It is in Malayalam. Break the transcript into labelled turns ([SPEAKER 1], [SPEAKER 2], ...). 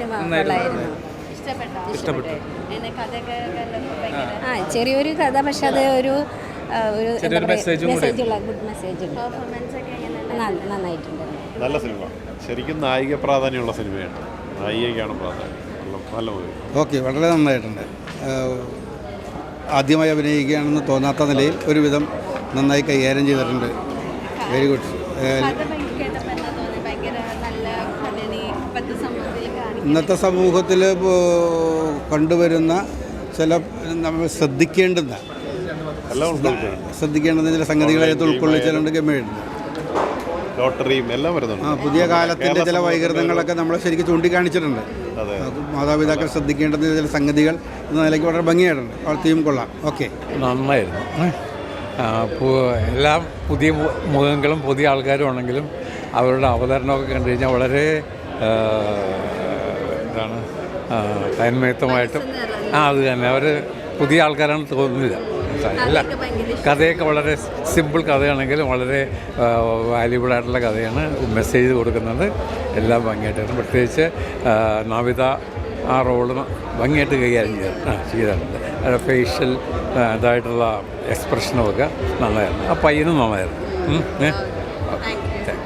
[SPEAKER 1] സിനിമ കൊള്ളായിരുന്നു.
[SPEAKER 2] ഇഷ്ടപ്പെട്ടു.
[SPEAKER 1] ചെറിയൊരു കഥ, പക്ഷെ അത് ഒരു മെസ്സേജുള്ള ഗുഡ് മെസ്സേജ് നന്നായിട്ടുണ്ട്.
[SPEAKER 3] നല്ല സിനിമ, ശരിക്കും നായിക പ്രാധാന്യമുള്ള സിനിമയാണ്. നായികയ്ക്കാണ് പ്രാധാന്യം. നല്ല മൂവി.
[SPEAKER 4] ഓക്കെ, വളരെ നന്നായിട്ടുണ്ട്. ആദ്യമായി അഭിനയിക്കുകയാണെന്ന് തോന്നാത്ത നിലയിൽ ഒരുവിധം നന്നായി കൈകാര്യം ചെയ്തിട്ടുണ്ട്. Very good. ഇന്നത്തെ സമൂഹത്തിൽ കണ്ടുവരുന്ന ചില നമ്മൾ ശ്രദ്ധിക്കേണ്ടുന്ന ചില സംഗതികളായിട്ട് ഉൾക്കൊള്ളിച്ചിട്ടുണ്ട്. ഗംഭീരുണ്ട്.
[SPEAKER 3] ലോട്ടറിയും എല്ലാം വരുന്നുണ്ട്.
[SPEAKER 4] പുതിയ കാലത്തിൻ്റെ ചില വൈകൃതങ്ങളൊക്കെ നമ്മൾ ശരിക്കും ചൂണ്ടിക്കാണിച്ചിട്ടുണ്ട്. മാതാപിതാക്കൾ ശ്രദ്ധിക്കേണ്ടുന്ന ചില സംഗതികൾ എന്ന നിലയ്ക്ക് വളരെ ഭംഗിയായിട്ടുണ്ട്. വളർത്തിയും കൊള്ളാം. ഓക്കെ,
[SPEAKER 5] നന്നായിരുന്നു. എല്ലാം പുതിയ മുഖങ്ങളും പുതിയ ആൾക്കാരും ആണെങ്കിലും അവരുടെ അവതരണമൊക്കെ കണ്ടു കഴിഞ്ഞാൽ വളരെ എന്താണ് തന്മയത്വമായിട്ടും അത് തന്നെ അവർ പുതിയ ആൾക്കാരാണെന്ന് തോന്നുന്നില്ല. അല്ല, കഥയൊക്കെ വളരെ സിമ്പിൾ കഥയാണെങ്കിലും വളരെ വാല്യുബിളായിട്ടുള്ള കഥയാണ്. മെസ്സേജ് കൊടുക്കുന്നത് എല്ലാം ഭംഗിയായിട്ടാണ്. പ്രത്യേകിച്ച് നവിത ആ റോള് ഭംഗിയായിട്ട് കൈകാര്യം ചെയ്തിട്ടുണ്ട്. ഫേഷ്യൽ ഇതായിട്ടുള്ള എക്സ്പ്രഷനുമൊക്കെ നന്നായിരുന്നു. ആ പയ്യനും നന്നായിരുന്നു.